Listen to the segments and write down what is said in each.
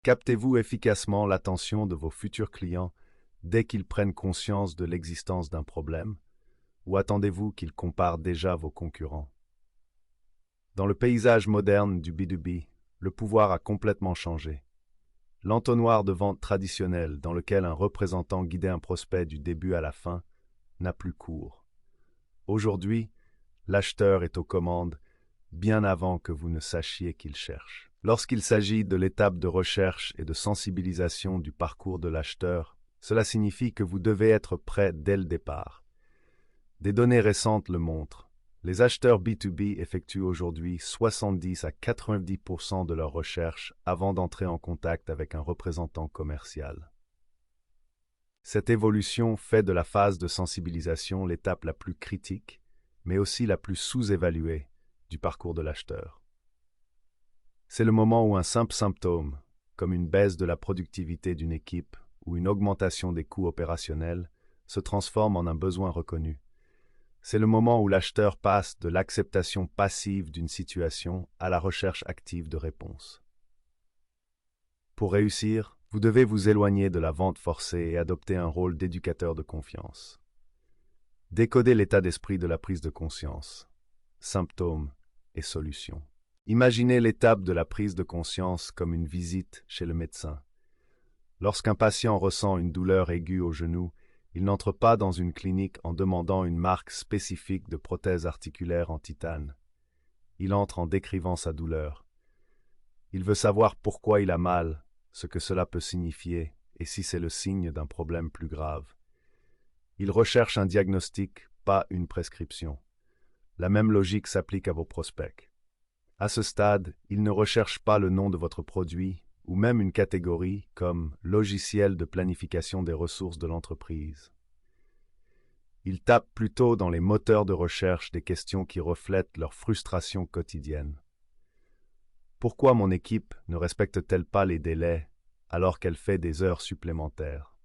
Captez-vous efficacement l'attention de vos futurs clients dès qu'ils prennent conscience de l'existence d'un problème, ou attendez-vous qu'ils comparent déjà vos concurrents? Dans le paysage moderne du B2B, le pouvoir a complètement changé. L'entonnoir de vente traditionnel dans lequel un représentant guidait un prospect du début à la fin n'a plus cours. Aujourd'hui, l'acheteur est aux commandes bien avant que vous ne sachiez qu'il cherche. Lorsqu'il s'agit de l'étape de recherche et de sensibilisation du parcours de l'acheteur, cela signifie que vous devez être prêt dès le départ. Des données récentes le montrent. Les acheteurs B2B effectuent aujourd'hui 70 à 90% de leurs recherches avant d'entrer en contact avec un représentant commercial. Cette évolution fait de la phase de sensibilisation l'étape la plus critique, mais aussi la plus sous-évaluée du parcours de l'acheteur. C'est le moment où un simple symptôme, comme une baisse de la productivité d'une équipe ou une augmentation des coûts opérationnels, se transforme en un besoin reconnu. C'est le moment où l'acheteur passe de l'acceptation passive d'une situation à la recherche active de réponses. Pour réussir, vous devez vous éloigner de la vente forcée et adopter un rôle d'éducateur de confiance. Décodez l'état d'esprit de la prise de conscience, symptômes et solutions. Imaginez l'étape de la prise de conscience comme une visite chez le médecin. Lorsqu'un patient ressent une douleur aiguë au genou, il n'entre pas dans une clinique en demandant une marque spécifique de prothèse articulaire en titane. Il entre en décrivant sa douleur. Il veut savoir pourquoi il a mal, ce que cela peut signifier, et si c'est le signe d'un problème plus grave. Il recherche un diagnostic, pas une prescription. La même logique s'applique à vos prospects. À ce stade, il ne recherche pas le nom de votre produit, ou même une catégorie comme logiciel de planification des ressources de l'entreprise. Ils tapent plutôt dans les moteurs de recherche des questions qui reflètent leur frustration quotidienne. Pourquoi mon équipe ne respecte-t-elle pas les délais alors qu'elle fait des heures supplémentaires?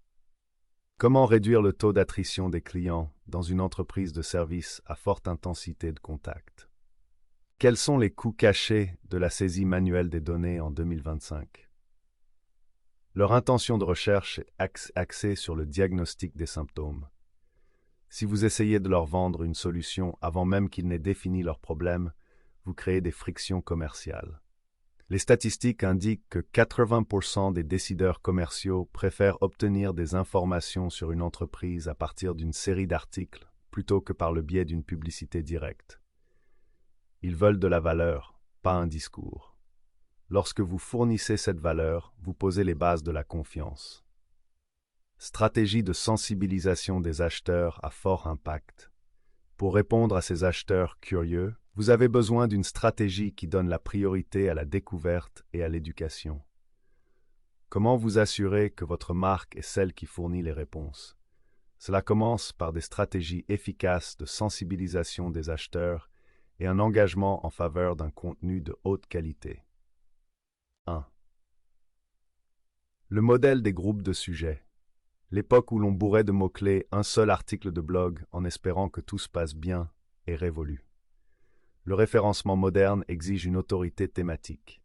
Comment réduire le taux d'attrition des clients dans une entreprise de services à forte intensité de contact? Quels sont les coûts cachés de la saisie manuelle des données en 2025? Leur intention de recherche est axée sur le diagnostic des symptômes. Si vous essayez de leur vendre une solution avant même qu'ils n'aient défini leurs problèmes, vous créez des frictions commerciales. Les statistiques indiquent que 80% des décideurs commerciaux préfèrent obtenir des informations sur une entreprise à partir d'une série d'articles plutôt que par le biais d'une publicité directe. Ils veulent de la valeur, pas un discours. Lorsque vous fournissez cette valeur, vous posez les bases de la confiance. Stratégie de sensibilisation des acheteurs à fort impact. Pour répondre à ces acheteurs curieux, vous avez besoin d'une stratégie qui donne la priorité à la découverte et à l'éducation. Comment vous assurer que votre marque est celle qui fournit les réponses? Cela commence par des stratégies efficaces de sensibilisation des acheteurs et un engagement en faveur d'un contenu de haute qualité. 1. Le modèle des groupes de sujets. L'époque où l'on bourrait de mots-clés un seul article de blog en espérant que tout se passe bien est révolue. Le référencement moderne exige une autorité thématique.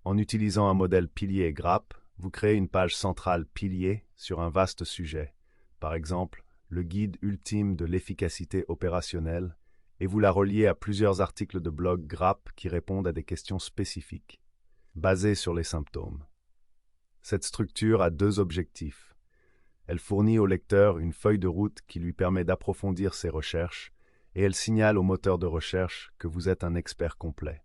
En utilisant un modèle pilier et grappe, vous créez une page centrale pilier sur un vaste sujet, par exemple le guide ultime de l'efficacité opérationnelle, et vous la reliez à plusieurs articles de blog grappe qui répondent à des questions spécifiques, basées sur les symptômes. Cette structure a deux objectifs. Elle fournit au lecteur une feuille de route qui lui permet d'approfondir ses recherches et elle signale au moteur de recherche que vous êtes un expert complet.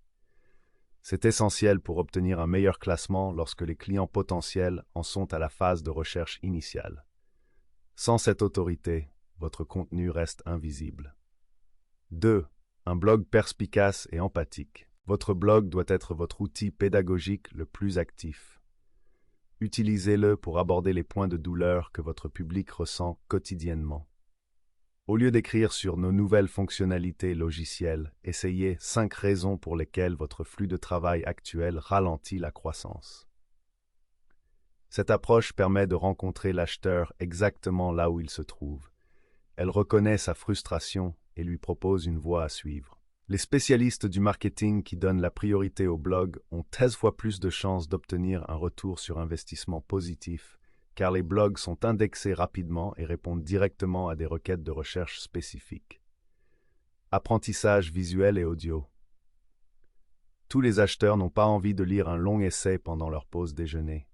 C'est essentiel pour obtenir un meilleur classement lorsque les clients potentiels en sont à la phase de recherche initiale. Sans cette autorité, votre contenu reste invisible. 2. Un blog perspicace et empathique. Votre blog doit être votre outil pédagogique le plus actif. Utilisez-le pour aborder les points de douleur que votre public ressent quotidiennement. Au lieu d'écrire sur nos nouvelles fonctionnalités logicielles, essayez 5 raisons pour lesquelles votre flux de travail actuel ralentit la croissance. Cette approche permet de rencontrer l'acheteur exactement là où il se trouve. Elle reconnaît sa frustration et lui propose une voie à suivre. Les spécialistes du marketing qui donnent la priorité au blog ont 13 fois plus de chances d'obtenir un retour sur investissement positif, car les blogs sont indexés rapidement et répondent directement à des requêtes de recherche spécifiques. Apprentissage visuel et audio. Tous les acheteurs n'ont pas envie de lire un long essai pendant leur pause déjeuner.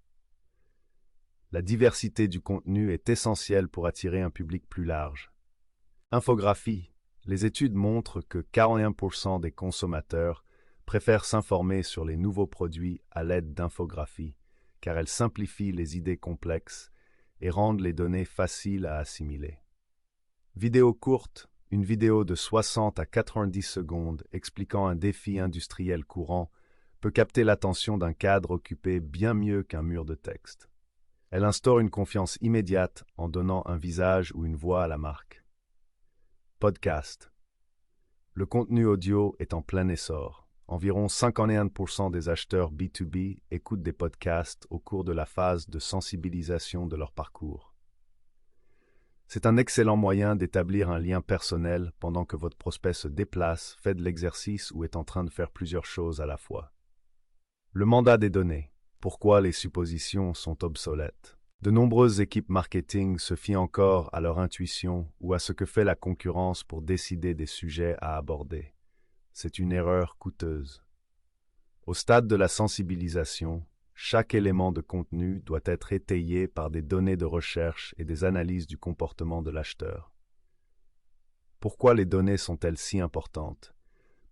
La diversité du contenu est essentielle pour attirer un public plus large. Infographie. Les études montrent que 41% des consommateurs préfèrent s'informer sur les nouveaux produits à l'aide d'infographies, car elles simplifient les idées complexes et rendent les données faciles à assimiler. Vidéo courte, une vidéo de 60 à 90 secondes expliquant un défi industriel courant peut capter l'attention d'un cadre occupé bien mieux qu'un mur de texte. Elle instaure une confiance immédiate en donnant un visage ou une voix à la marque. Podcast. Le contenu audio est en plein essor. Environ 51% des acheteurs B2B écoutent des podcasts au cours de la phase de sensibilisation de leur parcours. C'est un excellent moyen d'établir un lien personnel pendant que votre prospect se déplace, fait de l'exercice ou est en train de faire plusieurs choses à la fois. Le mandat des données. Pourquoi les suppositions sont obsolètes? De nombreuses équipes marketing se fient encore à leur intuition ou à ce que fait la concurrence pour décider des sujets à aborder. C'est une erreur coûteuse. Au stade de la sensibilisation, chaque élément de contenu doit être étayé par des données de recherche et des analyses du comportement de l'acheteur. Pourquoi les données sont-elles si importantes?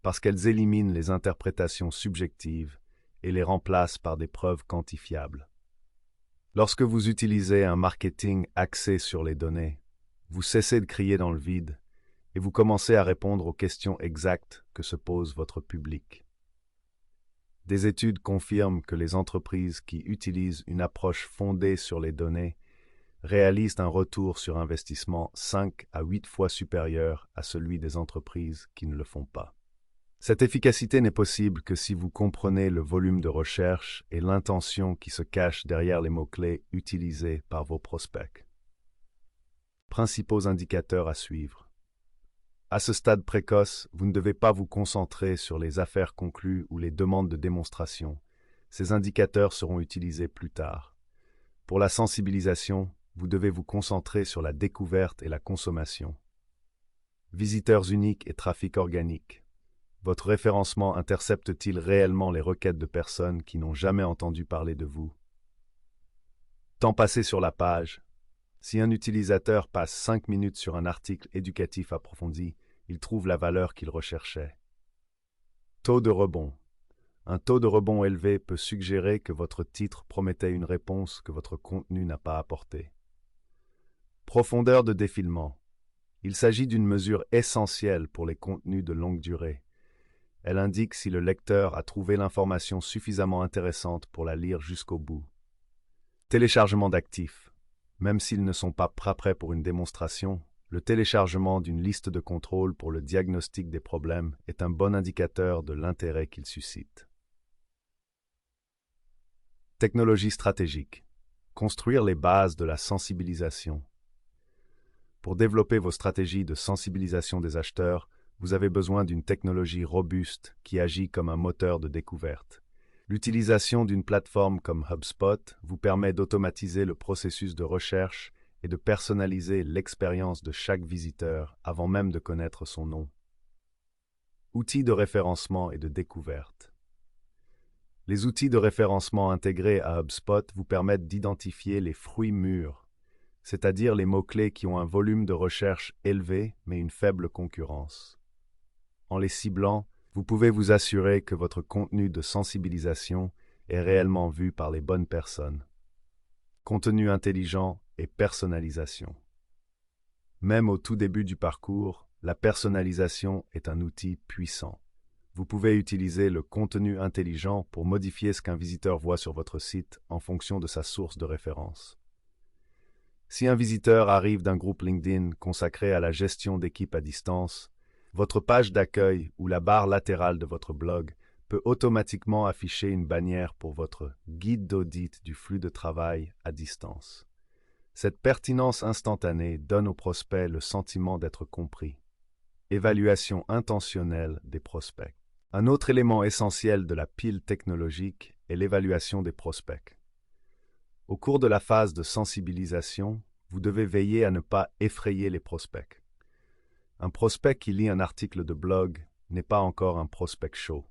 Parce qu'elles éliminent les interprétations subjectives et les remplacent par des preuves quantifiables. Lorsque vous utilisez un marketing axé sur les données, vous cessez de crier dans le vide et vous commencez à répondre aux questions exactes que se pose votre public. Des études confirment que les entreprises qui utilisent une approche fondée sur les données réalisent un retour sur investissement 5 à 8 fois supérieur à celui des entreprises qui ne le font pas. Cette efficacité n'est possible que si vous comprenez le volume de recherche et l'intention qui se cache derrière les mots-clés utilisés par vos prospects. Principaux indicateurs à suivre. À ce stade précoce, vous ne devez pas vous concentrer sur les affaires conclues ou les demandes de démonstration. Ces indicateurs seront utilisés plus tard. Pour la sensibilisation, vous devez vous concentrer sur la découverte et la consommation. Visiteurs uniques et trafic organique. Votre référencement intercepte-t-il réellement les requêtes de personnes qui n'ont jamais entendu parler de vous? Temps passé sur la page. Si un utilisateur passe 5 minutes sur un article éducatif approfondi, il trouve la valeur qu'il recherchait. Taux de rebond. Un taux de rebond élevé peut suggérer que votre titre promettait une réponse que votre contenu n'a pas apportée. Profondeur de défilement. Il s'agit d'une mesure essentielle pour les contenus de longue durée. Elle indique si le lecteur a trouvé l'information suffisamment intéressante pour la lire jusqu'au bout. Téléchargement d'actifs. Même s'ils ne sont pas prêts pour une démonstration, le téléchargement d'une liste de contrôle pour le diagnostic des problèmes est un bon indicateur de l'intérêt qu'ils suscitent. Technologie stratégique. Construire les bases de la sensibilisation. Pour développer vos stratégies de sensibilisation des acheteurs, vous avez besoin d'une technologie robuste qui agit comme un moteur de découverte. L'utilisation d'une plateforme comme HubSpot vous permet d'automatiser le processus de recherche et de personnaliser l'expérience de chaque visiteur avant même de connaître son nom. Outils de référencement et de découverte. Les outils de référencement intégrés à HubSpot vous permettent d'identifier les fruits mûrs, c'est-à-dire les mots-clés qui ont un volume de recherche élevé mais une faible concurrence. En les ciblant, vous pouvez vous assurer que votre contenu de sensibilisation est réellement vu par les bonnes personnes. Contenu intelligent et personnalisation. Même au tout début du parcours, la personnalisation est un outil puissant. Vous pouvez utiliser le contenu intelligent pour modifier ce qu'un visiteur voit sur votre site en fonction de sa source de référence. Si un visiteur arrive d'un groupe LinkedIn consacré à la gestion d'équipes à distance, votre page d'accueil ou la barre latérale de votre blog peut automatiquement afficher une bannière pour votre guide d'audit du flux de travail à distance. Cette pertinence instantanée donne au prospect le sentiment d'être compris. Évaluation intentionnelle des prospects. Un autre élément essentiel de la pile technologique est l'évaluation des prospects. Au cours de la phase de sensibilisation, vous devez veiller à ne pas effrayer les prospects. Un prospect qui lit un article de blog n'est pas encore un prospect chaud.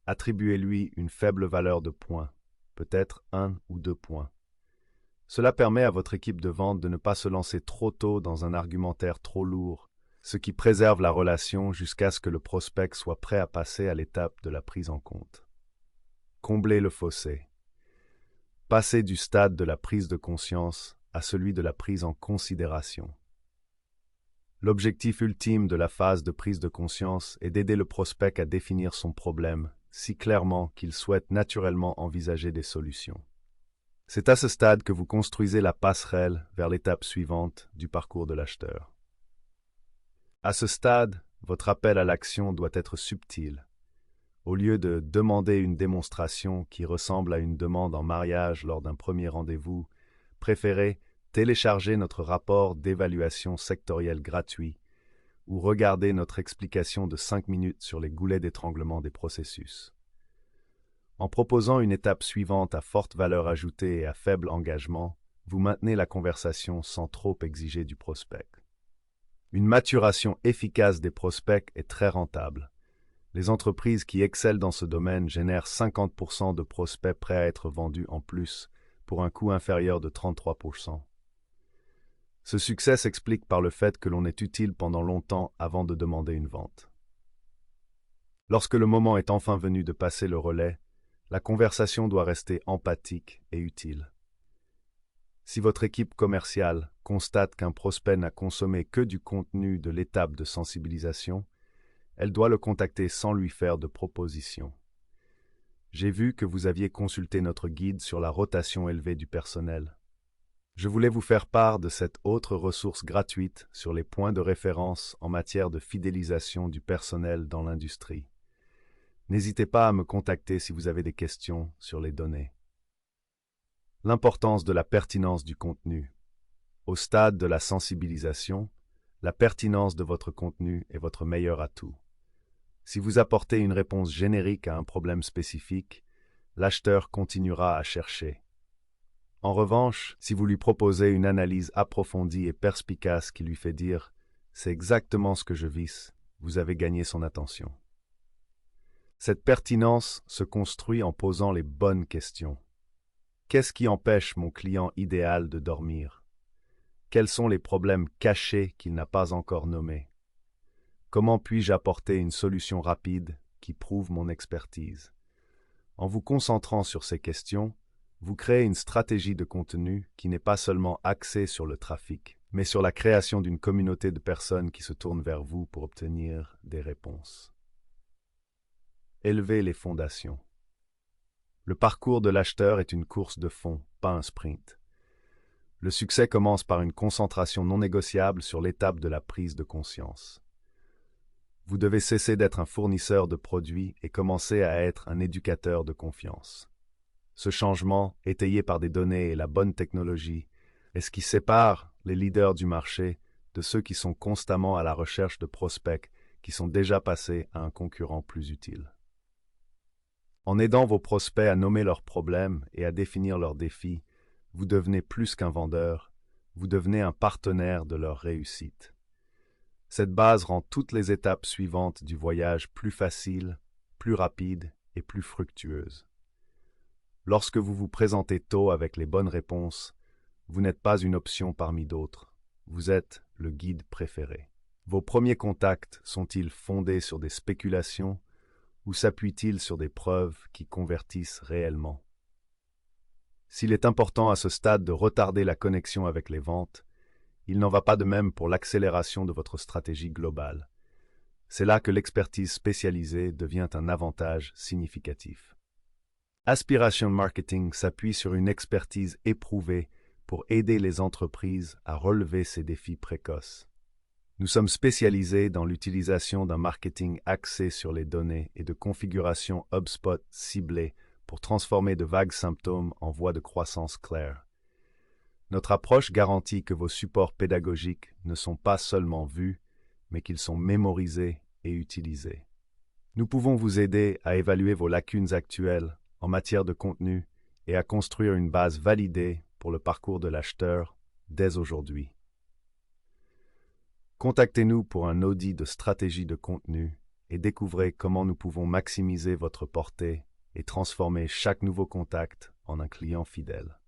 Attribuez-lui une faible valeur de points, peut-être 1 ou 2 points. Cela permet à votre équipe de vente de ne pas se lancer trop tôt dans un argumentaire trop lourd, ce qui préserve la relation jusqu'à ce que le prospect soit prêt à passer à l'étape de la prise en compte. Combler le fossé. Passer du stade de la prise de conscience à celui de la prise en considération. L'objectif ultime de la phase de prise de conscience est d'aider le prospect à définir son problème si clairement qu'il souhaite naturellement envisager des solutions. C'est à ce stade que vous construisez la passerelle vers l'étape suivante du parcours de l'acheteur. À ce stade, votre appel à l'action doit être subtil. Au lieu de demander une démonstration qui ressemble à une demande en mariage lors d'un premier rendez-vous, préférez télécharger notre rapport d'évaluation sectorielle gratuit ou regarder notre explication de 5 minutes sur les goulets d'étranglement des processus. En proposant une étape suivante à forte valeur ajoutée et à faible engagement, vous maintenez la conversation sans trop exiger du prospect. Une maturation efficace des prospects est très rentable. Les entreprises qui excellent dans ce domaine génèrent 50% de prospects prêts à être vendus en plus, pour un coût inférieur de 33%. Ce succès s'explique par le fait que l'on est utile pendant longtemps avant de demander une vente. Lorsque le moment est enfin venu de passer le relais, la conversation doit rester empathique et utile. Si votre équipe commerciale constate qu'un prospect n'a consommé que du contenu de l'étape de sensibilisation, elle doit le contacter sans lui faire de proposition. J'ai vu que vous aviez consulté notre guide sur la rotation élevée du personnel. Je voulais vous faire part de cette autre ressource gratuite sur les points de référence en matière de fidélisation du personnel dans l'industrie. N'hésitez pas à me contacter si vous avez des questions sur les données. L'importance de la pertinence du contenu. Au stade de la sensibilisation, la pertinence de votre contenu est votre meilleur atout. Si vous apportez une réponse générique à un problème spécifique, l'acheteur continuera à chercher. En revanche, si vous lui proposez une analyse approfondie et perspicace qui lui fait dire « c'est exactement ce que je vise », vous avez gagné son attention. Cette pertinence se construit en posant les bonnes questions. Qu'est-ce qui empêche mon client idéal de dormir? Quels sont les problèmes cachés qu'il n'a pas encore nommés? Comment puis-je apporter une solution rapide qui prouve mon expertise? En vous concentrant sur ces questions, vous créez une stratégie de contenu qui n'est pas seulement axée sur le trafic, mais sur la création d'une communauté de personnes qui se tournent vers vous pour obtenir des réponses. Élever les fondations. Le parcours de l'acheteur est une course de fond, pas un sprint. Le succès commence par une concentration non négociable sur l'étape de la prise de conscience. Vous devez cesser d'être un fournisseur de produits et commencer à être un éducateur de confiance. Ce changement, étayé par des données et la bonne technologie, est ce qui sépare les leaders du marché de ceux qui sont constamment à la recherche de prospects qui sont déjà passés à un concurrent plus utile. En aidant vos prospects à nommer leurs problèmes et à définir leurs défis, vous devenez plus qu'un vendeur, vous devenez un partenaire de leur réussite. Cette base rend toutes les étapes suivantes du voyage plus faciles, plus rapides et plus fructueuses. Lorsque vous vous présentez tôt avec les bonnes réponses, vous n'êtes pas une option parmi d'autres, vous êtes le guide préféré. Vos premiers contacts sont-ils fondés sur des spéculations ou s'appuie-t-il sur des preuves qui convertissent réellement? S'il est important à ce stade de retarder la connexion avec les ventes, il n'en va pas de même pour l'accélération de votre stratégie globale. C'est là que l'expertise spécialisée devient un avantage significatif. Aspiration Marketing s'appuie sur une expertise éprouvée pour aider les entreprises à relever ces défis précoces. Nous sommes spécialisés dans l'utilisation d'un marketing axé sur les données et de configuration HubSpot ciblée pour transformer de vagues symptômes en voies de croissance claires. Notre approche garantit que vos supports pédagogiques ne sont pas seulement vus, mais qu'ils sont mémorisés et utilisés. Nous pouvons vous aider à évaluer vos lacunes actuelles en matière de contenu et à construire une base validée pour le parcours de l'acheteur dès aujourd'hui. Contactez-nous pour un audit de stratégie de contenu et découvrez comment nous pouvons maximiser votre portée et transformer chaque nouveau contact en un client fidèle.